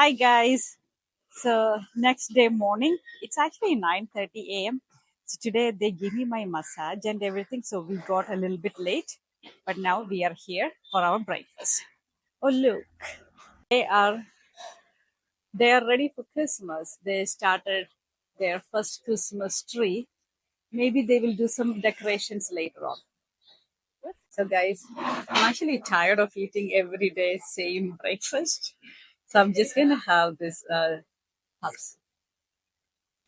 Hi guys. So next day morning, it's actually 9:30 a.m. So today they give me my massage and everything. So we got a little bit late, but now we are here for our breakfast. Oh look, they are they are ready for Christmas. They started their first Christmas tree. Maybe they will do some decorations later on. So guys, I'm actually tired of eating every day same breakfast. So I'm just gonna have this puffs.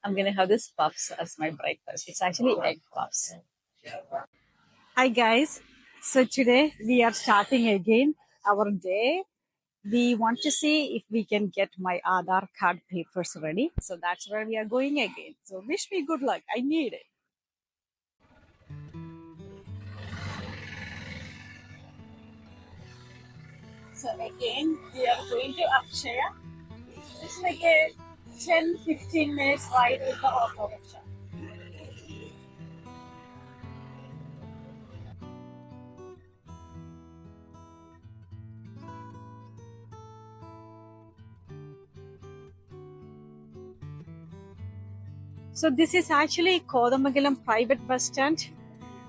I'm gonna have this puffs as my breakfast. It's actually egg puffs. Hi guys. So today we are starting again our day. We want to see if we can get my Aadhaar card papers ready. So that's where we are going again. So wish me good luck. I need it. So again, we are going to Akshaya. It's like a 10-15 minutes ride with the auto rickshaw. So this is actually Kodamagalam private bus stand.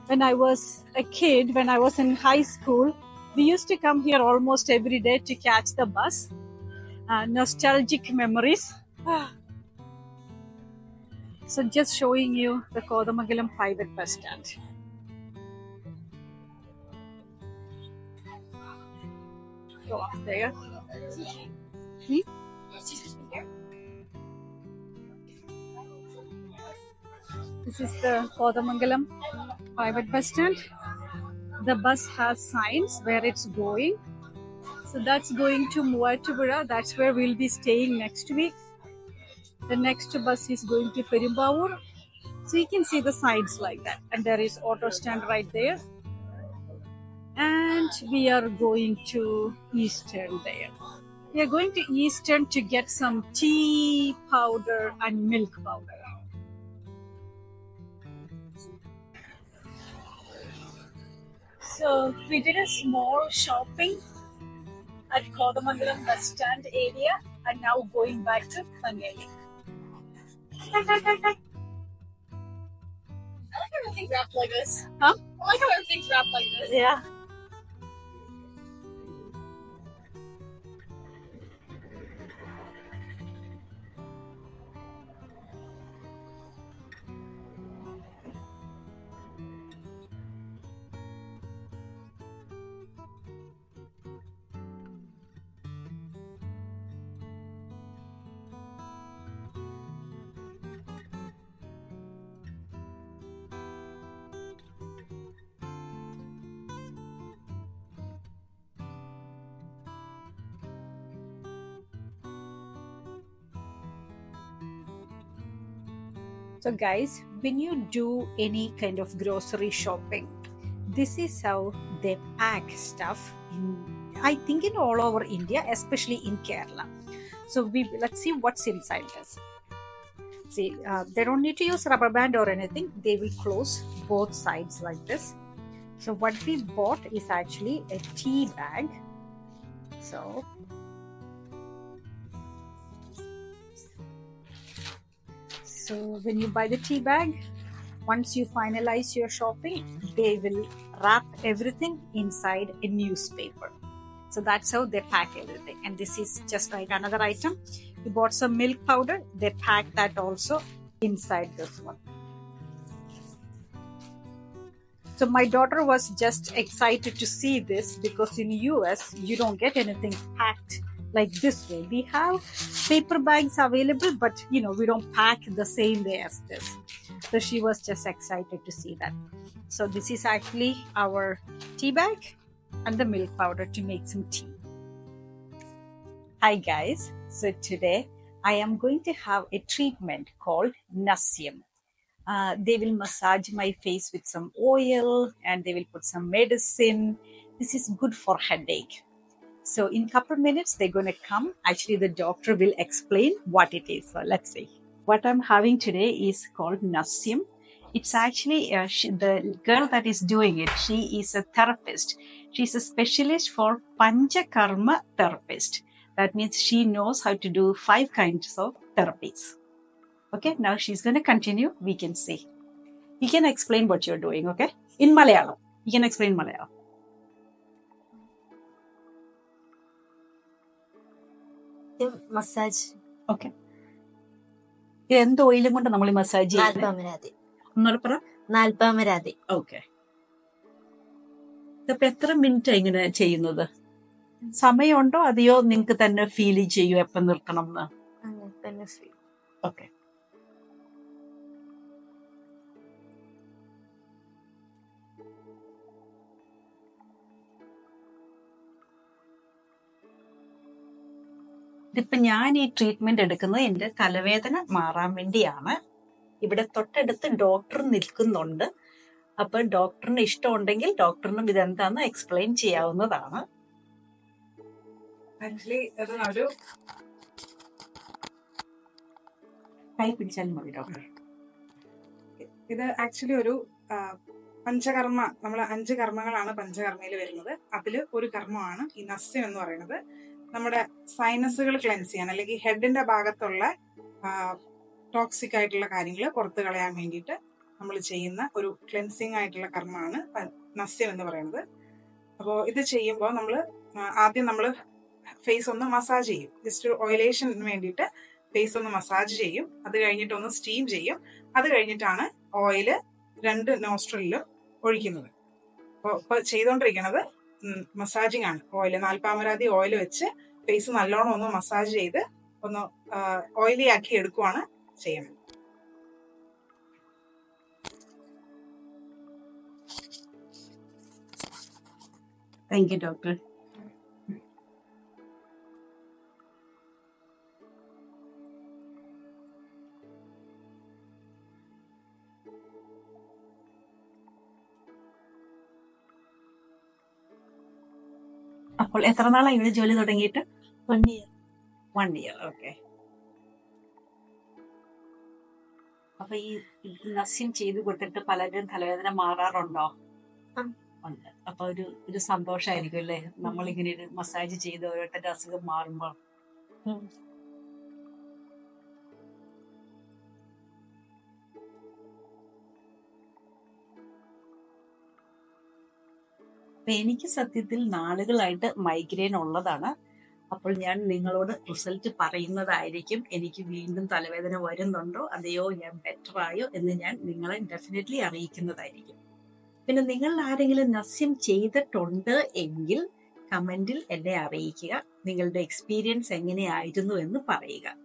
When I was a kid, when I was in high school, we used to come here almost every day to catch the bus. Nostalgic memories. So just showing you the Kodamagalam private bus stand. Go up there. Hmm? This is the Kodamagalam private bus stand. The bus has signs where it's going. So that's going to Muvattupuzha. That's where we'll be staying next week. The next bus is going to Perumbavoor. So you can see the signs like that. And there is auto stand right there. And we are going to Eastern there. We are going to Eastern to get some tea powder and milk powder. So we did a small shopping at Kodamagalam bus stand area and now going back to Pangeli. I like how everything's wrapped like this. Huh? I like how everything's wrapped like this. Yeah. So, guys, when you do any kind of grocery shopping, this is how they pack stuff I think in all over India, especially in Kerala. So, let's see what's inside this. See, they don't need to use rubber band or anything. They will close both sides like this. So, what we bought is actually a tea bag. So when you buy the tea bag, once you finalize your shopping, they will wrap everything inside a newspaper. So that's how they pack everything. And this is just like another item. You bought some milk powder, they pack that also inside this one. So my daughter was just excited to see this because in US, you don't get anything packed like this way. We have paper bags available, but we don't pack the same way as this. So she was just excited to see that. So this is actually our tea bag and the milk powder to make some tea. Hi guys. So today I am going to have a treatment called Nasyam. They will massage my face with some oil and they will put some medicine. This is good for headache. So in a couple minutes, they're going to come. Actually, the doctor will explain what it is. So let's see. What I'm having today is called Nasyam. It's actually the girl that is doing it. She is a therapist. She's a specialist for Panchakarma therapist. That means she knows how to do 5 kinds of therapies. Okay, now she's going to continue. We can see. You can explain what you're doing, okay? In Malayalam. You can explain Malayalam. Massage. Okay. ഇത് എന്ത് ഓയിലും കൊണ്ട് നമ്മൾ massage ചെയ്യുന്നത്? നാൽപ്പാമരാതി. ഒന്നുകൂടെ പറ. നാൽപ്പാമരാതി. Okay. ഇതിപ്പോ എത്ര മിനിറ്റ് ഇങ്ങനെ ചെയ്യുന്നത്? സമയമുണ്ടോ അതെയോ നിങ്ങൾക്ക് തന്നെ ഫീൽ ചെയ്യൂ എപ്പം നിർത്തണം എന്ന്? ഓക്കെ. ഇതിപ്പോ ഞാൻ ഈ ട്രീറ്റ്മെന്റ് എടുക്കുന്നത് എന്റെ തലവേദന മാറാൻ വേണ്ടിയാണ്. ഇവിടെ തൊട്ടടുത്ത് ഡോക്ടർ നിൽക്കുന്നുണ്ട്. അപ്പൊ ഡോക്ടറിന് ഇഷ്ടമുണ്ടെങ്കിൽ ഡോക്ടറിനും ഇതെന്താന്ന് എക്സ്പ്ലെയിൻ ചെയ്യാവുന്നതാണ്. ആക്ച്വലി ഇത് ഒരു കൈ പിടിച്ചാലും മതി ഡോക്ടർ. ഇത് ആക്ച്വലി ഒരു പഞ്ചകർമ്മ, നമ്മൾ 5 കർമ്മങ്ങളാണ് പഞ്ചകർമ്മയിൽ വരുന്നത്. അതിൽ ഒരു കർമ്മമാണ് ഈ നസ്യം എന്ന് പറയുന്നത്. നമ്മുടെ സൈനസുകൾ ക്ലെൻസ് ചെയ്യാൻ, അല്ലെങ്കിൽ ഹെഡിന്റെ ഭാഗത്തുള്ള ടോക്സിക് ആയിട്ടുള്ള കാര്യങ്ങൾ പുറത്തു കളയാൻ വേണ്ടിയിട്ട് നമ്മൾ ചെയ്യുന്ന ഒരു ക്ലെൻസിങ് ആയിട്ടുള്ള കർമ്മമാണ് നസ്യം എന്ന് പറയുന്നത്. അപ്പോൾ ഇത് ചെയ്യുമ്പോൾ ആദ്യം നമ്മൾ ഫേസ് ഒന്ന് മസാജ് ചെയ്യും. ജസ്റ്റ് ഒരു ഓയിലേഷന് വേണ്ടിയിട്ട് ഫേസ് ഒന്ന് മസാജ് ചെയ്യും. അത് കഴിഞ്ഞിട്ട് ഒന്ന് സ്റ്റീം ചെയ്യും. അത് കഴിഞ്ഞിട്ടാണ് ഓയില് 2 നോസ്ട്രലിലും ഒഴിക്കുന്നത്. അപ്പോൾ ഇപ്പോൾ ചെയ്തുകൊണ്ടിരിക്കുന്നത് മസാജിങ് ആണ്. ഓയില്, നാൽപ്പാമരാതി ഓയിൽ വെച്ച് ഫേസ് നല്ലോണം ഒന്ന് മസാജ് ചെയ്ത് ഒന്ന് ഓയിലി ആക്കി എടുക്കുവാണ് ചെയ്യുന്നത്. Thank you doctor. അപ്പോൾ എത്ര നാളായി ഇവിടെ ജോലി തുടങ്ങിയിട്ട്? 1 year. 1 year. ഓക്കെ. അപ്പൊ ഈ നസ്യം ചെയ്തു കൊടുത്തിട്ട് പലരും തലവേദന മാറാറുണ്ടോ? ഉണ്ട്. അപ്പൊ ഒരു സന്തോഷമായിരിക്കും അല്ലേ, നമ്മളിങ്ങനെ ഒരു മസാജ് ചെയ്ത് ഓരോരുത്തരുടെ അസുഖം മാറുമ്പോൾ? എനിക്ക് സത്യത്തിൽ നാളുകളായിട്ട് മൈഗ്രെയിൻ ഉള്ളതാണ്. അപ്പോൾ ഞാൻ നിങ്ങളോട് റിസൾട്ട് പറയുന്നതായിരിക്കും. എനിക്ക് വീണ്ടും തലവേദന വരുന്നുണ്ടോ അതെയോ ഞാൻ ബെറ്റർ ആയോ എന്ന് ഞാൻ നിങ്ങളെ ഡെഫിനറ്റ്ലി അറിയിക്കുന്നതായിരിക്കും. പിന്നെ നിങ്ങൾ ആരെങ്കിലും നസ്യം ചെയ്തിട്ടുണ്ട് എങ്കിൽ കമന്റിൽ എന്നെ അറിയിക്കുക. നിങ്ങളുടെ എക്സ്പീരിയൻസ് എങ്ങനെയായിരുന്നു എന്ന് പറയുക.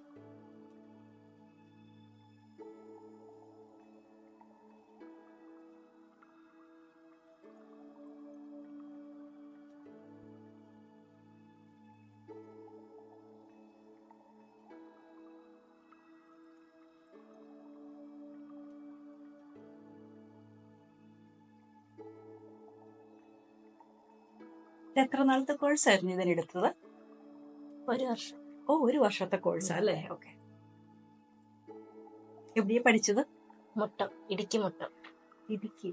എത്ര നാളത്തെ കോഴ്സായിരുന്നു ഇതിനെടുത്തത്? 1 വർഷം. ഓ, 1 വർഷത്തെ കോഴ്സാ അല്ലേ? ഓക്കെ. എവിടെയാ പഠിച്ചത്? മുട്ടം, ഇടുക്കി മുട്ടം. ഇടുക്കി.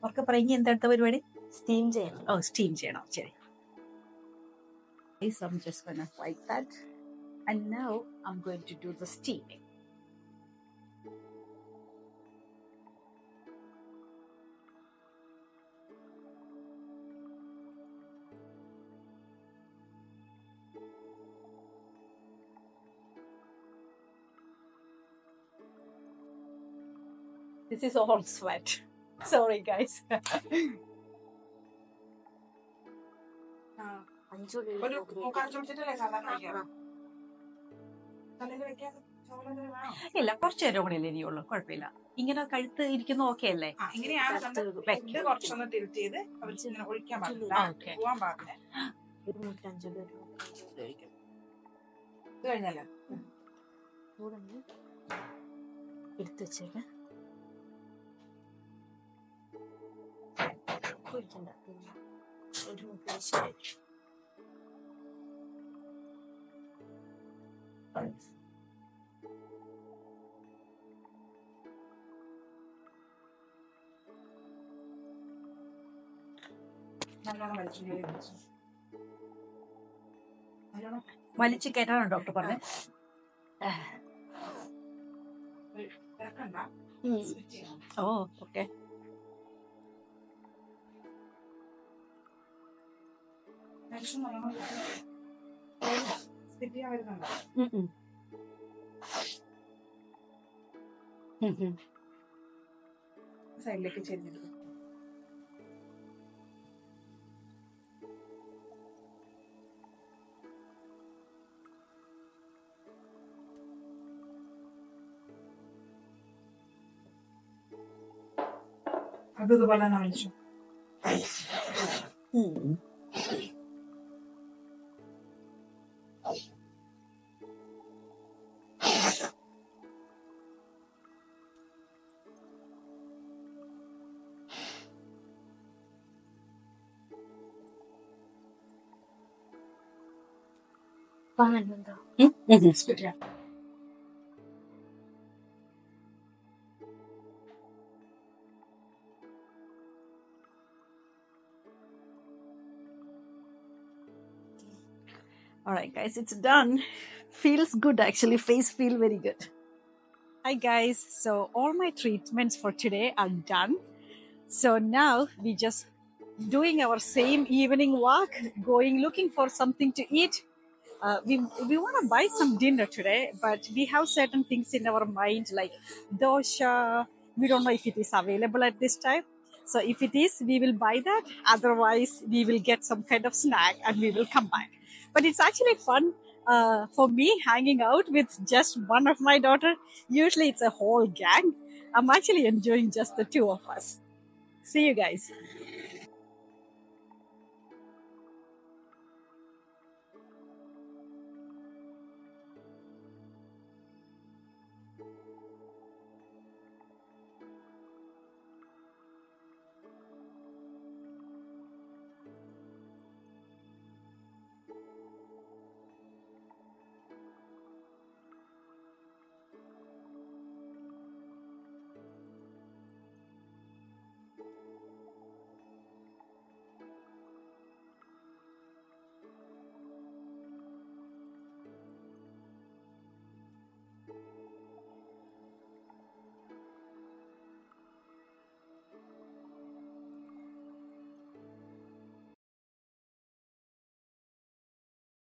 അവർക്ക് പറഞ്ഞ എന്താ അടുത്ത പരിപാടി? സ്റ്റീം ചെയ്യണം. ഓ, സ്റ്റീം ചെയ്യണം. ശരി. So I'm just gonna like that, and now I'm going to do the steaming. This is all sweat. Sorry, guys. Anchulli ഒരു മൂക്കാൽ ചുളിച്ചിട്ടല്ലേ സാധാരണ വയ്ക്കാറ്? തലയിൽ വെക്കാൻ ചോളത്തിൽ വേണോ? ഇല്ല, കുറച്ച് നേരം കൂടെ അല്ലേ ഇനിയുള്ളൂ, കുഴപ്പമില്ല. ഇങ്ങനെ കഴുത്ത് ഇരിക്കുന്ന ഓക്കെ അല്ലേ? ഇങ്ങനെയാണ് ഫുഡ് കുറച്ചൊന്ന് തിരുത്തി ചെയ്ത് അവർ ഇങ്ങനെ ഒഴിക്കാൻ പാടില്ല, പോവാൻ പാടില്ല. ഒരു മുട്ട അഞ്ചുള്ളി കഴിക്കണം. ഇത് കഴിഞ്ഞല്ലോ ചൂടൊന്ന് എടുത്ത് വെച്ചേക്ക്. ഒഴിക്കണ്ട. ഒരു മുട്ട കഴിച്ചു. നല്ലോണം വലിച്ചു നല്ലോണം വലിച്ചു കയറ്റാണോ ഡോക്ടർ പറഞ്ഞേ? ഇറക്കണ്ട. ഓ, ഓക്കെ. ടെൻഷൻ നല്ലോണം സ്കിപ്പ് ചെയ്യാൻ വരുന്നുണ്ടോ? സൈഡിലേക്ക് ചെരിഞ്ഞിട്ട് അതുപോലെ തന്നെ വലിച്ചു. പാനുണ്ടോ? സ്കിപ്പ് ചെയ്യാം. All right, guys, it's done. Feels good, actually. Face feel very good. Hi, guys. So all my treatments for today are done. So now we just doing our same evening walk, going looking for something to eat. We want to buy some dinner today, but we have certain things in our mind like dosha. We don't know if it is available at this time. So if it is, we will buy that. Otherwise, we will get some kind of snack and we will come back. But it's actually fun for me hanging out with just one of my daughter. Usually it's a whole gang. I'm actually enjoying just the two of us. See you guys.